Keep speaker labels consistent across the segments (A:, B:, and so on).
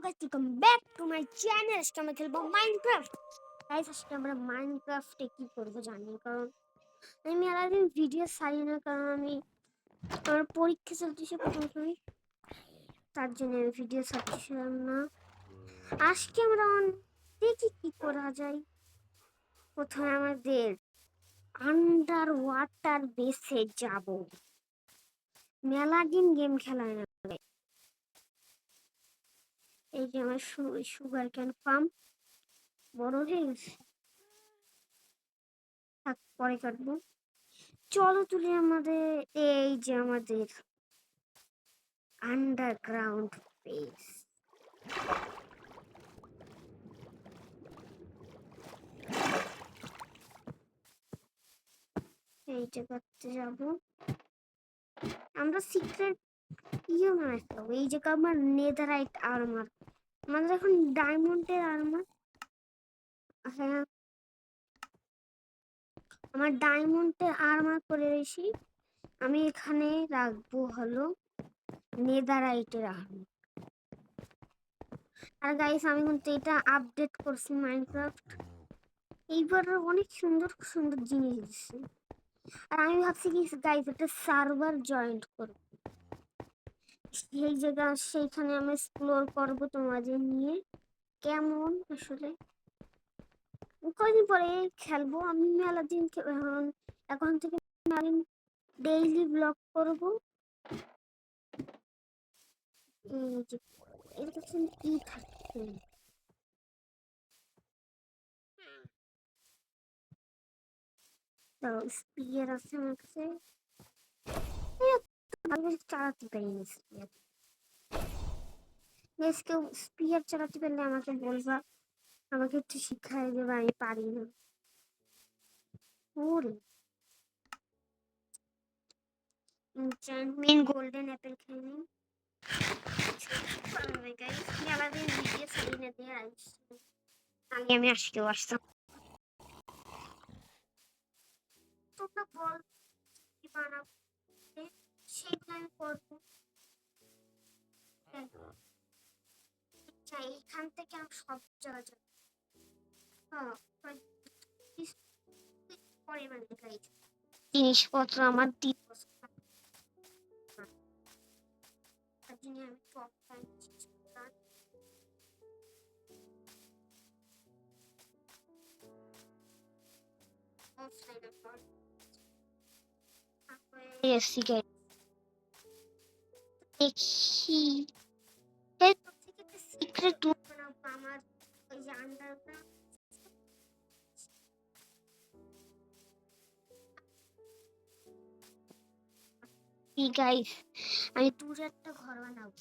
A: guys, welcome back to my channel. আজকে আমরা খেলবো মাইনক্রাফট। গাইস আজকে আমরা মাইনক্রাফটে কি করব জানি, কারণ আমি মেলাদিন ভিডিও ছাড়ি না, কারণ আমার পরীক্ষা চলতেছে প্রথম, তার জন্য আমি ভিডিও ছাড়ছিলাম না। আজকে আমরা দেখি কি করা যায়। প্রথমে আমাদের আন্ডার ওয়াটার বেসে যাব। মেলাদিন গেম খেলায় না। এই যে আমার সুগার ক্যান ফার্ম বড় হয়ে গেছে, পরে কাটবো। চলো তুলি আমাদের এই যে আমাদের আন্ডারগ্রাউন্ড বেস। এই জায়গাতে যাব আমরা, সিক্রেট ইয়ে বানাই ফেলবো। এই জায়গা আমার নেদারাইট আর্মার, আমাদের এখন ডায়মন্ডের আর্মার। হ্যাঁ, আমার ডায়মন্ডের আর্মার করে রয়েছি। আমি এখানে রাখবো হলো নেদারাইটের আর্মার। আর গাইস আমি কিন্তু এটা আপডেট করছি মাইনক্রাফট, এইবার অনেক সুন্দর সুন্দর জিনিস দিচ্ছে। আর আমি ভাবছি কি গাইস একটা সার্ভার জয়েন্ট করব, সেই জায়গা সেইখানে আমি এক্সপ্লোর করব তোমাদের নিয়ে। কেমন আসলে কয়দিন পরে খেলবো আমি মেলা দিন, এখন থেকে ডেইলি ব্লগ করব। এই যে এর কাছে কি থাকছে, তো স্পিয়ার আছে আমার কাছে, আমি চালাতে পারি না স্পিয়ার। কেউ স্পিয়ার চালাতে পারলে আমাকে বলবা, আমাকে একটু শিখাই দেবে, আমি পারি না। ওরে এনচান্টমেন্ট গোল্ডেন অ্যাপেল খেয়ে নিই। আলাদা ভিডিও ছাড়ি না দিয়ে আগে আমি আজকেও আসতাম। তোমরা বল কি বানাবো, সেগুলো আমি করবো। এইখান থেকে আমি সব জায়গা যাবো। জিনিসপত্র আমার আমি টপ দেখি সিক্রেট আমার ওই যে আন্ডারগ্রাউন্ড। গাইস আমি দূরে একটা ঘর বানাবো,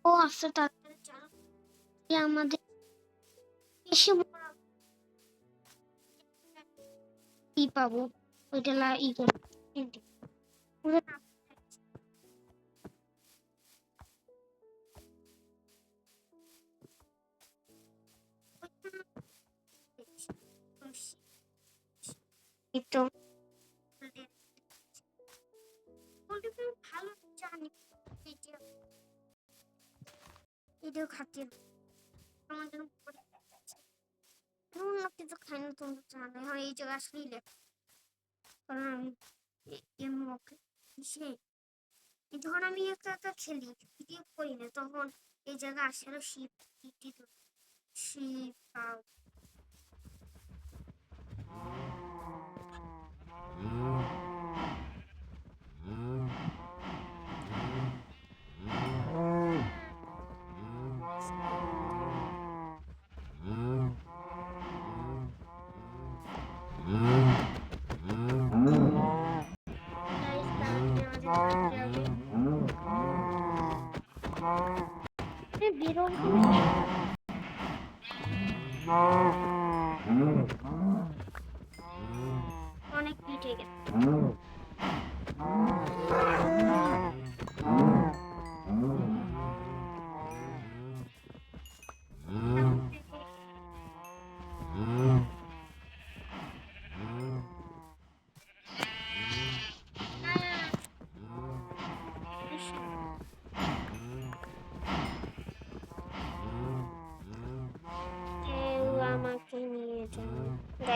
A: ও আছে তাদের আমাদের এসে কি পাবো ওইটা ই করবো। তো ভালো জানি এটাও খাতির আমার জন্য অন্য কিছু খাই না, তোমরা জানো। হ্যাঁ এই জায়গা আসলেই লেখ, কারণ আমি যখন আমি একা একা খেলি ভিডিও করি না, তখন এই জায়গা আসলে শিপ শিপ অনেক পিঠে গেছে।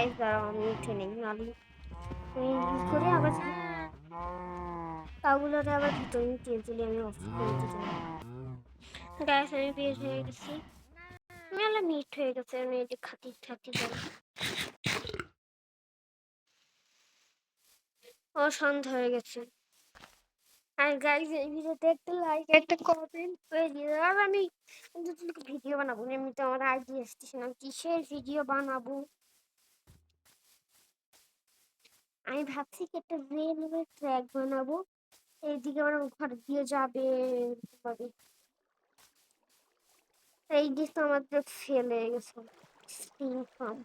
A: গাইস দাঁড়াও আমি উঠে নেই নাহলে ই করে আবার কাউগুলোরে আবার ভিতরে নিয়ে চলে আমি অফ করে দিতাম। গাইস আমি বের হয়ে গেছি, মেলা মিট হয়ে গেছে, আমি এই যে খাতি খাতি যাই। ও সন্ধ্যা হয়ে গেছে। আর গাইস এই ভিডিওতে একটা লাইক একটা কমেন্ট করে দিয়ে দাও। আর আমি কিন্তু ভিডিও বানাবো না, এমনিতে আমার আইডিয়া আসতেছে না কিসের ভিডিও বানাবো। আমি ভাবছি কি একটা রেলওয়ে ট্র্যাক বানাবো, এইদিকে আমার ঘর দিয়ে যাবে এভাবে। এই দিক তো আমাদের ফেলে গেছে স্টিং ফার্ম।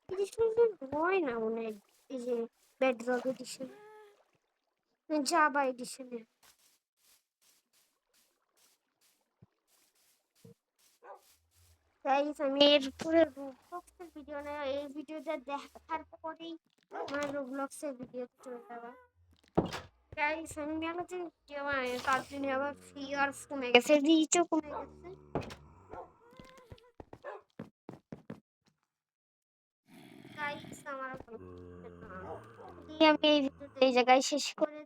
A: এডিশন হয় না মনে হয়, এই যে বেডরক এডিশন, জাভা এডিশনে। গাইস আমি এরপরে রোবলক্সের ভিডিও না, এই ভিডিওটা দেখার পরেই আমার রোবলক্সের ভিডিও চলে যাবে। গাইস আমি মেলাতে ভিডিও বানাই, তার জন্য আবার ভিউয়ার্স কমে গেছে, রিচও কমে গেছে। গাইস আমার এই আমি এই ভিডিওটা এই জায়গায় শেষ করে